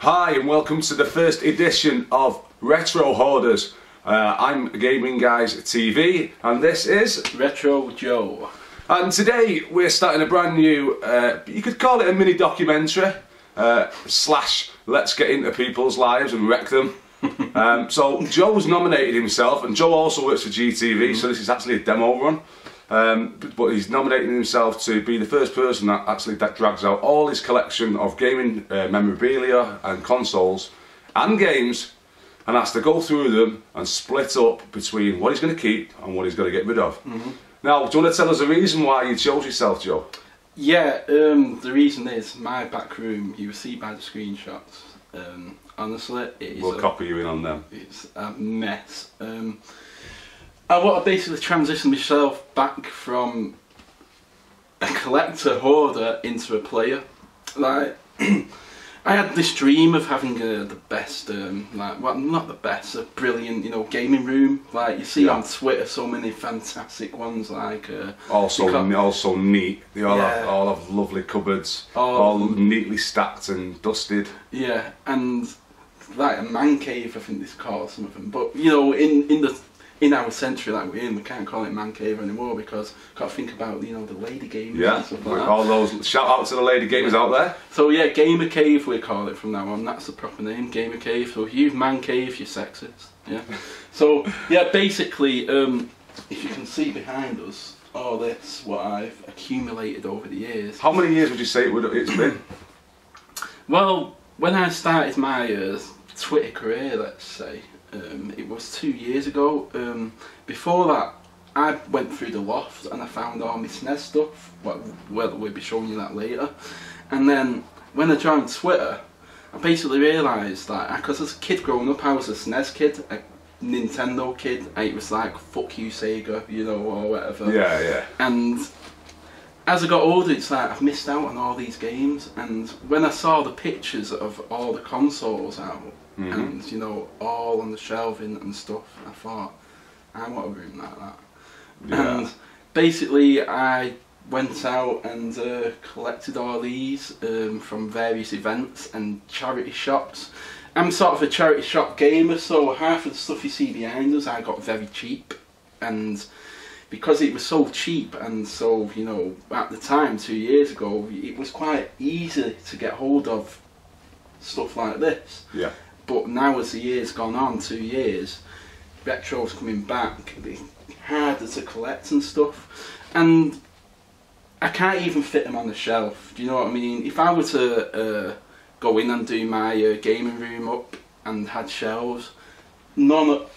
Hi and welcome to the first edition of Retro Hoarders. I'm Gaming Guys TV and this is Retr0Joe. And today we're starting a brand new, you could call it a mini documentary, slash let's get into people's lives and wreck them. So Joe's nominated himself, and Joe also works for GTV, so this is actually a demo run. But he's nominating himself to be the first person that drags out all his collection of gaming memorabilia and consoles and games, and has to go through them and split up between what he's going to keep and what he's going to get rid of. Now, do you want to tell us the reason why you chose yourself, Joe? Yeah, the reason is my back room. You will see by the screenshots. Honestly, it is. We'll copy you in on them. It's a mess. I want to basically transition myself back from a collector hoarder into a player. Like, I had this dream of having the best, well, not the best, a brilliant, gaming room. Like you see on Twitter, so many fantastic ones. Like also neat. They all have lovely cupboards, all neatly stacked and dusted. Yeah, and like a man cave, I think this called some of them. But in our century that we're in, we can't call it man cave anymore because we've got to think about the lady gamers and stuff like that. All those, shout out to the lady gamers out there. So yeah, gamer cave we call it from now on. That's the proper name, gamer cave. So if you use man cave, you're sexist. Yeah. So yeah, basically, if you can see behind us, all this what I've accumulated over the years. How many years would you say it's been? Well, when I started my Twitter career, let's say. It was 2 years ago. Before that, I went through the loft and I found all my SNES stuff. Well, we'll be showing you that later. And then when I joined Twitter, I basically realised that because as a kid growing up, I was a SNES kid, a Nintendo kid. It was like fuck you Sega, or whatever. Yeah. And as I got older, it's like I've missed out on all these games. And when I saw the pictures of all the consoles out. And all on the shelving and stuff, I thought, I want a room like that. Yeah. And basically I went out and collected all these from various events and charity shops. I'm sort of a charity shop gamer, so half of the stuff you see behind us I got very cheap, and because it was so cheap and so, at the time 2 years ago, it was quite easy to get hold of stuff like this. Yeah. But now as the years gone on, 2 years, retro's coming back, it's harder to collect and stuff, and I can't even fit them on the shelf, do you know what I mean? If I were to go in and do my gaming room up and had shelves, not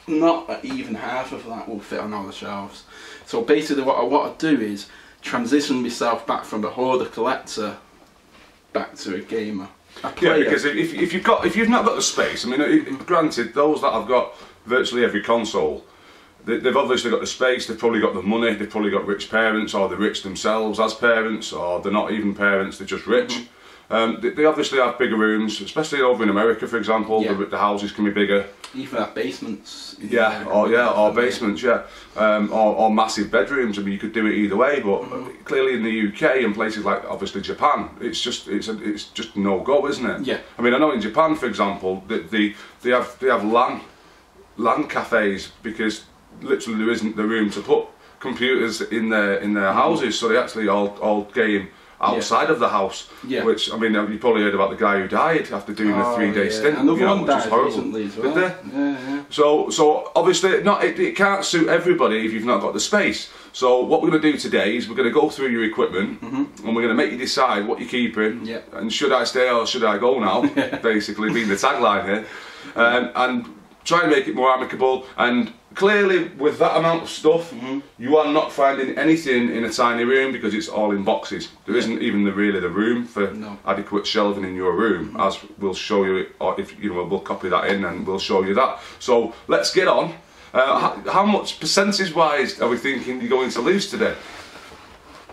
even half of that will fit on all the shelves. So basically what I want to do is transition myself back from a hoarder collector back to a gamer. Yeah, because if you've not got the space, I mean, granted, those that have got virtually every console, they've obviously got the space, they've probably got the money, they've probably got rich parents, or they're rich themselves as parents, or they're not even parents, they're just rich. They obviously have bigger rooms, especially over in America, for example. The houses can be bigger. Even have basements. Or basements, or massive bedrooms. I mean, you could do it either way, but clearly in the UK and places like obviously Japan, it's just no go, isn't it? Yeah. I mean, I know in Japan, for example, they have LAN cafes because literally there isn't the room to put computers in their houses, so they actually all game outside of the house, which, I mean, you probably heard about the guy who died after doing a 3-day stint. Another one which was horrible. Recently as well. Did they? Yeah. So obviously, it can't suit everybody if you've not got the space. So what we're going to do today is we're going to go through your equipment, and we're going to make you decide what you're keeping, and should I stay or should I go now, basically being the tagline here, and try and make it more amicable. And clearly, with that amount of stuff, you are not finding anything in a tiny room because it's all in boxes. There isn't even really the room for adequate shelving in your room, as we'll show you, or if we'll copy that in and we'll show you that. So let's get on. How much percentage-wise are we thinking you're going to lose today?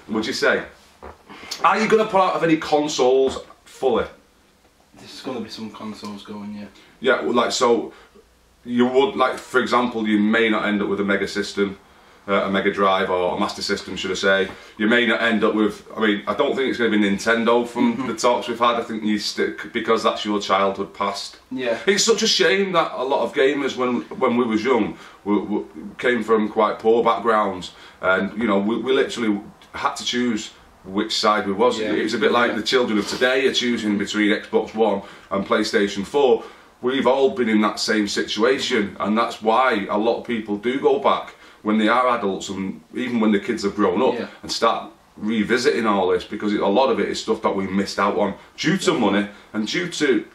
Would you say? Are you going to pull out of any consoles fully? There's going to be some consoles going, yeah. Yeah, well, like so. You would, like, for example, you may not end up with a Mega System. a Mega Drive or a Master System, should I say, you may not end up with. I mean, I don't think it's going to be Nintendo from the talks we've had. I think you stick because that's your childhood past. Yeah. It's such a shame that a lot of gamers, when we was young, we came from quite poor backgrounds, and you know, we literally had to choose which side we was. It was a bit like the children of today are choosing between Xbox One and PlayStation 4. We've all been in that same situation, and that's why a lot of people do go back when they are adults, and even when the kids have grown up, and start revisiting all this, because a lot of it is stuff that we missed out on due to money and due to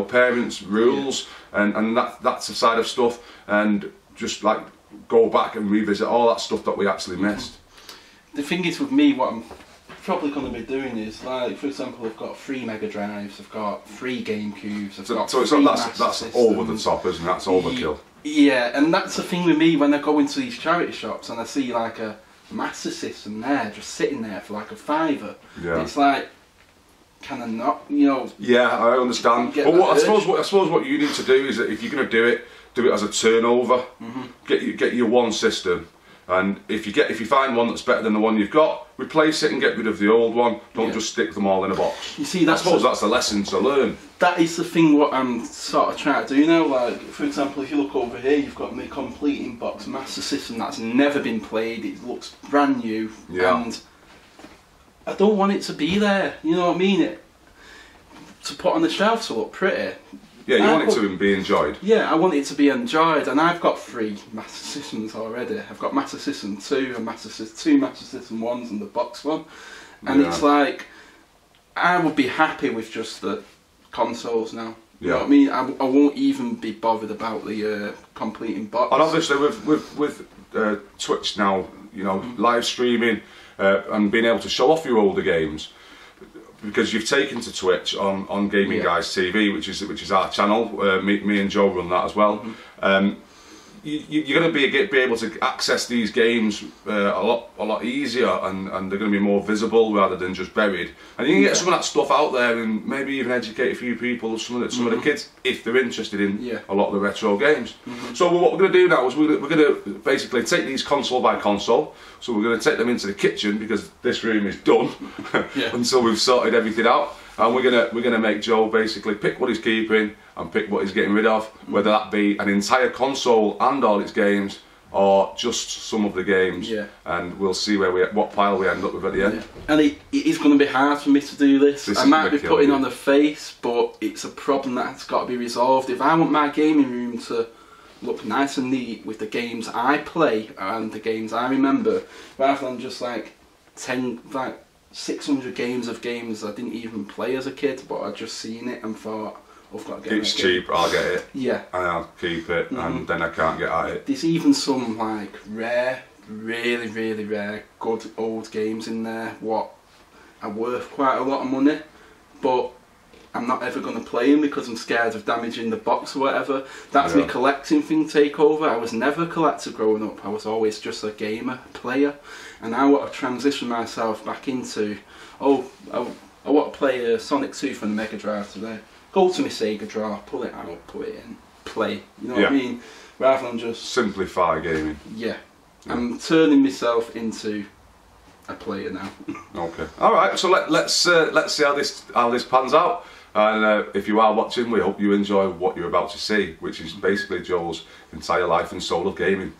parents' rules, and that's the side of stuff, and just like go back and revisit all that stuff that we actually missed. The thing is with me, what I'm probably going to be doing is, like, for example, I've got 3 Mega Drives, I've got 3 GameCubes, I've got 3 Master that's Systems. over the top, isn't it? That's overkill. Yeah, and that's the thing with me when I go into these charity shops and I see like a Master System there, just sitting there for like a £5. Yeah. It's like, can I not, you know? Yeah, I understand. But I suppose what you need to do is that if you're going to do it as a turnover. Get your one system. And if you find one that's better than the one you've got, replace it and get rid of the old one. Don't just stick them all in a box. You see, I suppose that's the lesson to learn. That is the thing what I'm sort of trying to do now. Like, for example, if you look over here, you've got my complete in-box Master System that's never been played. It looks brand new, and I don't want it to be there. You know what I mean? To put on the shelf to look pretty. Yeah, you want it to be enjoyed. Yeah, I want it to be enjoyed, and I've got 3 Master Systems already. I've got Master System 2 and 2 Master System 1s and the box one. And it's like, I would be happy with just the consoles now. You know what I mean? I won't even be bothered about the complete in box. And obviously with Twitch now, you know, live streaming and being able to show off your older games, because you've taken to Twitch on Gaming Guys TV, which is our channel. Me and Joe run that as well. You're going to be able to access these games a lot easier, and they're going to be more visible rather than just buried. And you can get some of that stuff out there, and maybe even educate a few people, some of the kids, if they're interested in a lot of the retro games. So what we're going to do now is we're going to basically take these console by console. So we're going to take them into the kitchen, because this room is done until we've sorted everything out. And we're gonna make Joe basically pick what he's keeping and pick what he's getting rid of, whether that be an entire console and all its games, or just some of the games. And we'll see what pile we end up with at the end. And it is going to be hard for me to do this. I might be putting on a face, but it's a problem that's got to be resolved. If I want my gaming room to look nice and neat with the games I play and the games I remember, rather than just like 600 games I didn't even play as a kid, but I'd just seen it and thought, I've got to get it. It's cheap, I'll get it. Yeah. And I'll keep it, and then I can't get at it. There's even some like rare, really, really rare, good old games in there what are worth quite a lot of money, but I'm not ever going to play them because I'm scared of damaging the box or whatever. That's my collecting thing take over. I was never a collector growing up. I was always just a gamer, player. And I want to transition myself back into, I want to play Sonic 2 from the Mega Drive today. Go to my Sega drawer, pull it out, put it in, play. You know what I mean? Rather than just simplify gaming. Yeah. I'm turning myself into a player now. Okay. All right. So let's see how this pans out. And if you are watching, we hope you enjoy what you're about to see, which is basically Joel's entire life and soul of gaming.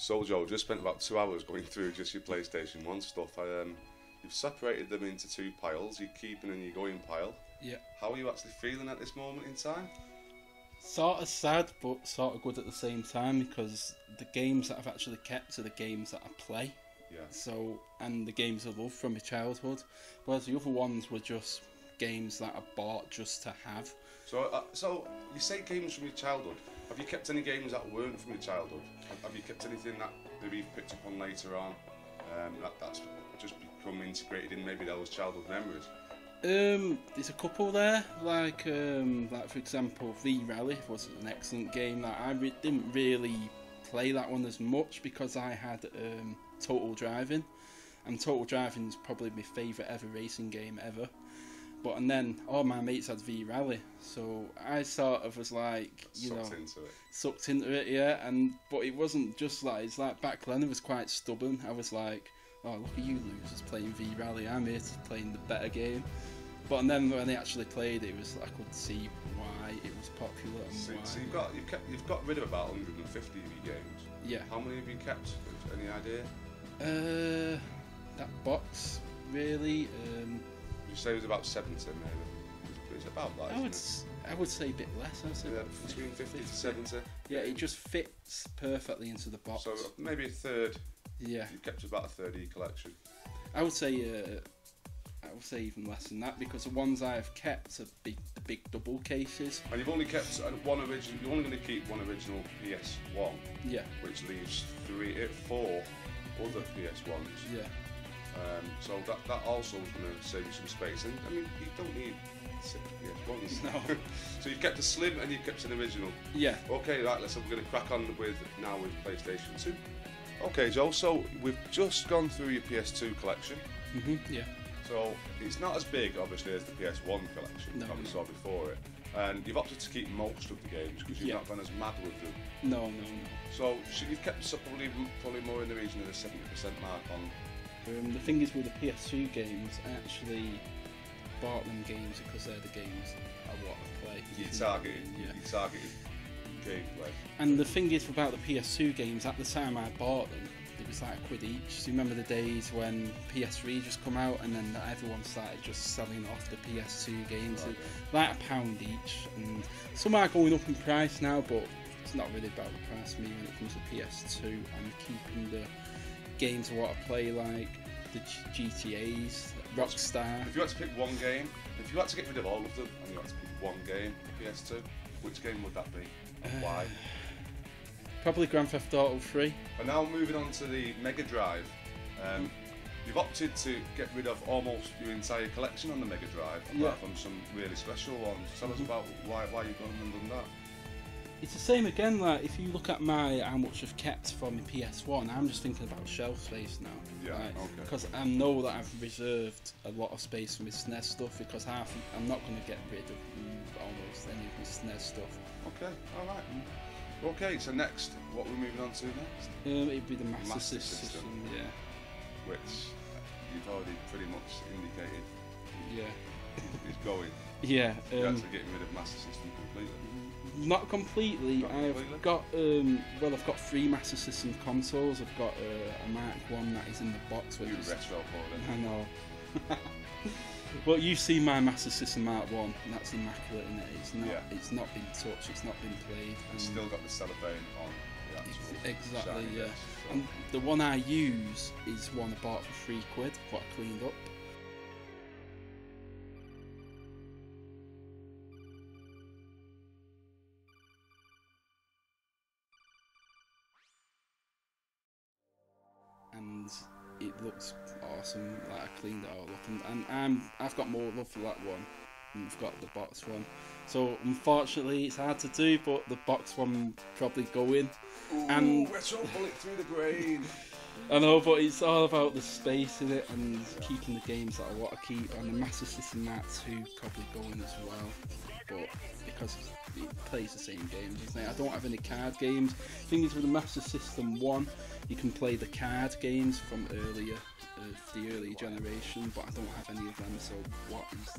So Joe, just spent about 2 hours going through just your PlayStation 1 stuff. You've separated them into 2 piles, your keeping and your going pile. Yeah. How are you actually feeling at this moment in time? Sort of sad, but sort of good at the same time, because the games that I've actually kept are the games that I play. Yeah. So, and the games I love from my childhood, whereas the other ones were just games that I bought just to have. So you say games from your childhood. Have you kept any games that weren't from your childhood? Have you kept anything that maybe you've picked up on later on? That's just become integrated in maybe those childhood memories. There's a couple there, like for example, V-Rally was an excellent game that I didn't really play that one as much because I had Total Driving, and Total Driving is probably my favourite ever racing game ever. And then all my mates had V-Rally, so I sort of was like, sucked into it, yeah. But it wasn't just like, it's like back then I was quite stubborn. I was like, oh, look at you losers playing V-Rally, I'm here to playing the better game. And then when they actually played it, I could see why it was popular and why. So you've got rid of about 150 of your games. Yeah. How many have you kept? Any idea? That box really. You say it was about 70, maybe. It's about that. I would say a bit less. I would say between 50 to 70. Yeah, it just fits perfectly into the box. So maybe a third. Yeah. You kept about a third of your collection. I would say even less than that, because the ones I have kept are the big double cases. And you've only kept one original. You're only going to keep one original PS1. Yeah. Which leaves 4 other PS1s. Yeah. So that also is going to save you some space. And I mean, you don't need 6 PS1s. No. So you've kept a slim and you've kept an original. Yeah. Okay, right. We're going to crack on with PlayStation 2. Okay, Joe. So we've just gone through your PS2 collection. Yeah. So it's not as big, obviously, as the PS1 collection that we saw before it. And you've opted to keep most of the games because you've not gone as mad with them. No. So you've kept probably more in the region of the 70% mark on. The thing is with the PS2 games, I actually bought them games because they're the games I want to play. You targeted gameplay. And the thing is about the PS2 games, at the time I bought them, it was like £1 each. So you remember the days when PS3 just come out and then everyone started just selling off the PS2 games, right, like £1 each. And some are going up in price now, but it's not really about the price for me when it comes to PS2. I'm keeping the games I want to play, like the GTAs, Rockstar. If you had to pick one game, if you had to get rid of all of them and you had to pick one game for PS2, which game would that be? Why? Probably Grand Theft Auto 3. And now moving on to the Mega Drive. You've opted to get rid of almost your entire collection on the Mega Drive, apart from some really special ones. Tell us about why you've gone and done that. It's the same again, like if you look at how much I've kept from my PS1, I'm just thinking about shelf space now. Yeah, okay. Because I know that I've reserved a lot of space for my SNES stuff, because I'm not going to get rid of almost any of my SNES stuff. Okay, alright. Okay, so next, what we're moving on to next? It'd be the Master System, yeah. Which you've already pretty much indicated. Yeah. Is going. Yeah. You're actually getting rid of Master System completely. Not completely. I've got 3 Master System consoles. I've got a Mark 1 that is in the box. You're retro hoarder. I know. Well, you've seen my Master System Mark 1, and that's immaculate in it. It's not been touched, it's not been played. It's still got the cellophane on the actual. Exactly, yeah. And the one I use is one I bought for £3, what I cleaned up. And it looks awesome. Like I cleaned it all up, and I've got more love for that one. And I've got the box one. So unfortunately, it's hard to do, but the box one probably going. Ooh, and retro bullet through the brain. I know, but it's all about the space in it and keeping the games that I want to keep. And the Master System Mark 2 probably going as well, but because it plays the same games, doesn't it? I don't have any card games. The thing is, with the Master System 1, you can play the card games from the earlier generation, but I don't have any of them. So what is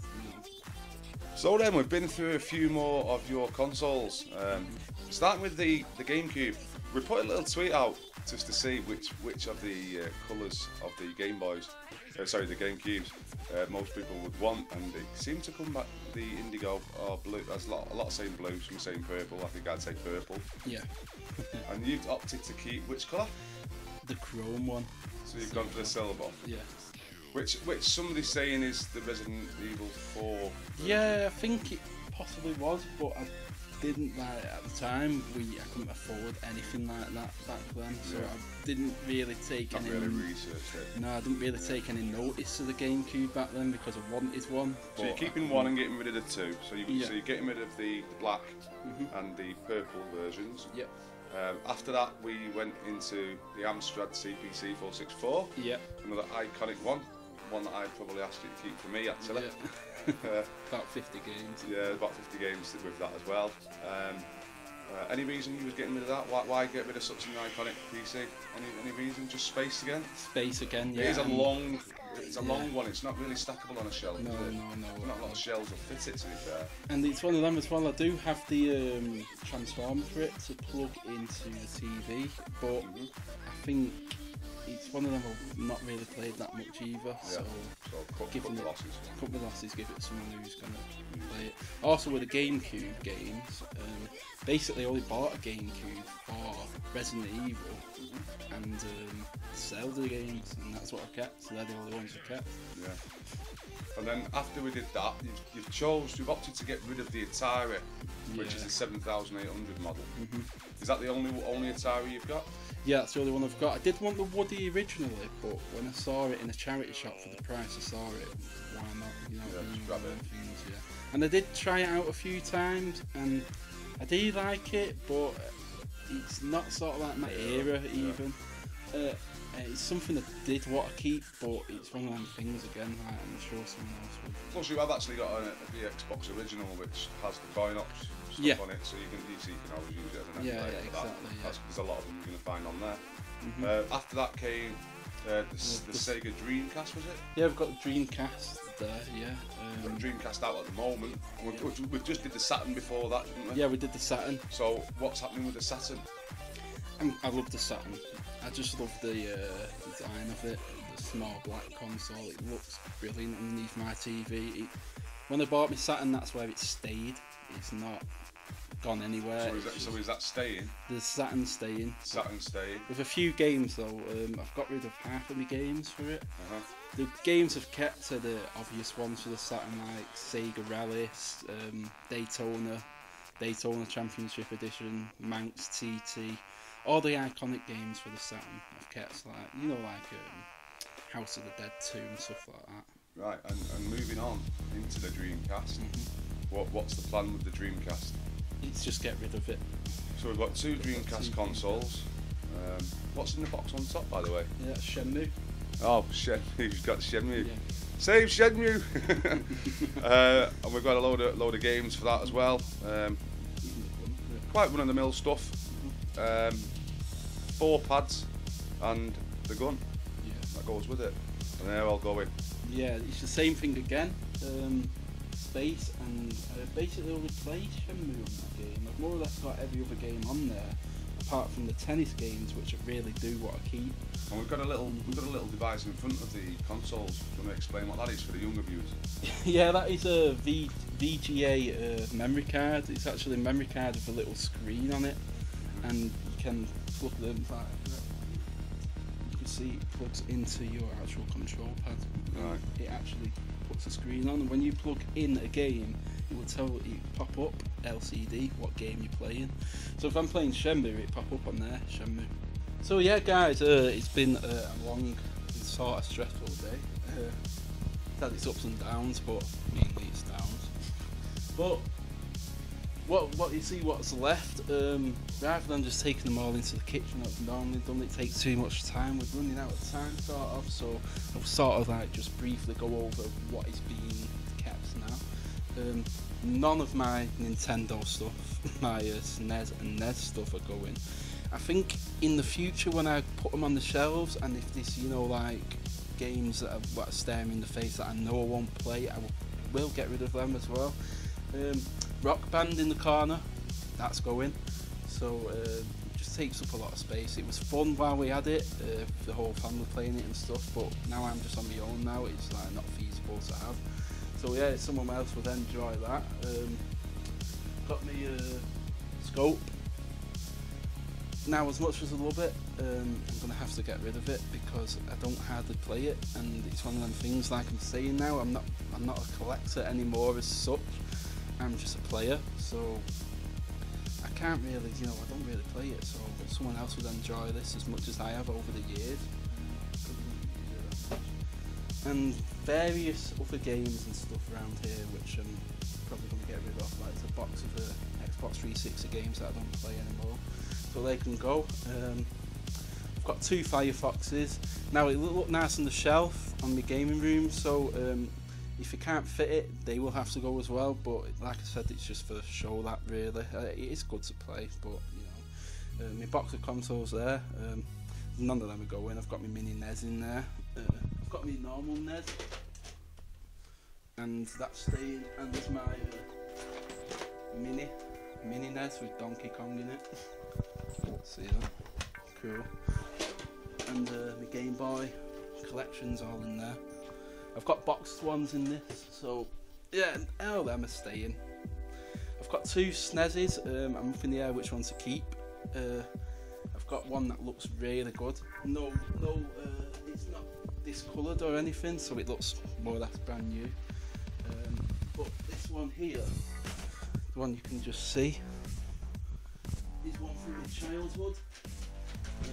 So then we've been through a few more of your consoles. Starting with the GameCube. We put a little tweet out just to see which of the colours of the Game Boys, sorry, the GameCubes, most people would want, and it seemed to come back the indigo or blue. There's a lot saying blue, some saying purple. I think I'd say purple. Yeah. And you've opted to keep which colour? The chrome one. So you've gone for the silver. Yeah. Which somebody's saying is the Resident Evil 4 version. Yeah, I think it possibly was, but I didn't like at the time. I couldn't afford anything like that back then, so I didn't really take Not any. really researched it. No, I didn't really take any notice of the GameCube back then because I wanted one. So you're keeping one and getting rid of the two. So you're getting rid of the black and the purple versions. Yep. After that, we went into the Amstrad CPC 464. Yep. Another iconic one that I'd probably asked you to keep for me actually. Yeah. About 50 games. Yeah, about 50 games with that as well. Any reason you was getting rid of that? Why get rid of such an iconic PC? Any reason? Just space again? Space again, yeah. It is a long one. It's not really stackable on a shelf. No. Not a lot of shelves will fit it, to be fair. And it's one of them as well. I do have the transformer for it to plug into the TV, but I think it's one of them I've not really played that much either. So cut the losses. Cut the losses, give it to someone who's going to play it. Also with the GameCube games, basically I only bought a GameCube for Resident Evil and Zelda games, and that's what I kept, so they're the only ones I kept. Yeah. And then after we did that, you've opted to get rid of the Atari, which is the 7800 model. Is that the only Atari you've got? Yeah, that's the only one I've got. I did want the Woody originally, but when I saw it in a charity shop for the price I saw it, why not? You know, just grab it. Things, yeah. And I did try it out a few times, and I do like it, but it's not sort of like my era even. It's something I did want to keep, but it's one of them things again, like I'm sure someone else would. Plus you have actually got the Xbox original, which has the coin-ops stuff on it, so you can always use it as an emulator for that. There's a lot of them you're going to find on there. After that came the Sega Dreamcast, was it? Yeah, we've got the Dreamcast there, yeah. Got the Dreamcast out at the moment. We just did the Saturn before that, didn't we? Yeah, we did the Saturn. So what's happening with the Saturn? I love the Saturn. I just love the design of it, the small black console. It looks brilliant underneath my TV. When I bought my Saturn, that's where it stayed. It's not gone anywhere. So is that staying? The Saturn's staying. Saturn's staying. With a few games though, I've got rid of half of my games for it. The games I've kept are the obvious ones for the Saturn, like Sega Rally, Daytona Championship Edition, Manx TT. All the iconic games for the Saturn I've kept, like House of the Dead 2 and stuff like that. Right, and moving on into the Dreamcast, what's the plan with the Dreamcast? It's just get rid of it. So we've got two Dreamcast consoles. What's in the box on top, by the way? Yeah, Shenmue. Oh, Shenmue, you've got Shenmue. Yeah. Save Shenmue! And we've got a load of games for that as well. Quite run-of-the-mill stuff. 4 pads and the gun that goes with it, and they're all going. Yeah, it's the same thing again. Space, and I basically only played Shenmue on that game. I've more or less got every other game on there, apart from the tennis games, which I really do want to keep. And we've got a little device in front of the consoles. Do you want to explain what that is for the younger viewers? Yeah, that is a VGA memory card. It's actually a memory card with a little screen on it, and you can plug them back. You can see it plugs into your actual control pad. Right. It actually puts a screen on, and when you plug in a game, it will pop up LCD what game you're playing. So if I'm playing Shenmue, it pop up on there, Shenmue. So yeah, guys, it's been a long and sort of stressful day. It's had its ups and downs, but mainly it's downs. But what you see what's left, rather than just taking them all into the kitchen like I've normally done, it takes too much time. We're running out of time sort of, so I'll sort of like just briefly go over what is being kept now. None of my Nintendo stuff, my SNES and NES stuff are going. I think in the future when I put them on the shelves, and if this, like games that are staring me in the face that I know I won't play, I will get rid of them as well. Rock Band in the corner, that's going. So just takes up a lot of space. It was fun while we had it, the whole family playing it and stuff, but now I'm just on my own now, it's like not feasible to have. So yeah, someone else would enjoy that. Got me scope. Now, as much as I love it, I'm going to have to get rid of it because I don't hardly play it, and it's one of them things, like I'm saying now, I'm not a collector anymore as such, I'm just a player, so I can't really, you know, I don't really play it, so someone else would enjoy this as much as I have over the years. And various other games and stuff around here which I'm probably going to get rid of, like there's a box of Xbox 360 games that I don't play anymore, so they can go. I've got 2 Firefoxes. Now it will look nice on the shelf on my gaming room, so if you can't fit it, they will have to go as well, but like I said, it's just for show that really. It is good to play, but you know, my box of consoles there, none of them are going. I've got my mini NES in there, I've got my normal NES, and that's staying, and there's my mini NES with Donkey Kong in it. See that? Cool. And my Game Boy collection's all in there. I've got boxed ones in this, so yeah, all them are staying. I've got 2 SNESes, I'm up in the air which one to keep. I've got one that looks really good. No, it's not discoloured or anything, so it looks more or less brand new. But this one here, the one you can just see, is one from my childhood.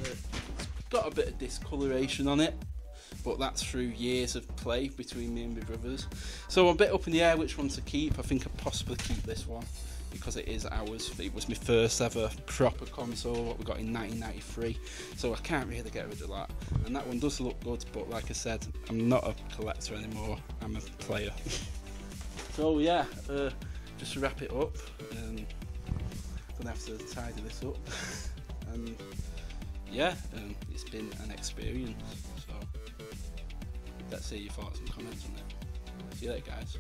It's got a bit of discoloration on it, but that's through years of play between me and my brothers. So I'm a bit up in the air which one to keep. I think I'd possibly keep this one because it is ours. It was my first ever proper console, what we got in 1993, so I can't really get rid of that. And that one does look good, but like I said, I'm not a collector anymore, I'm a player. So yeah, just to wrap it up, I'm gonna have to tidy this up. And yeah, it's been an experience, so let's see your thoughts and comments on it. See you later, guys.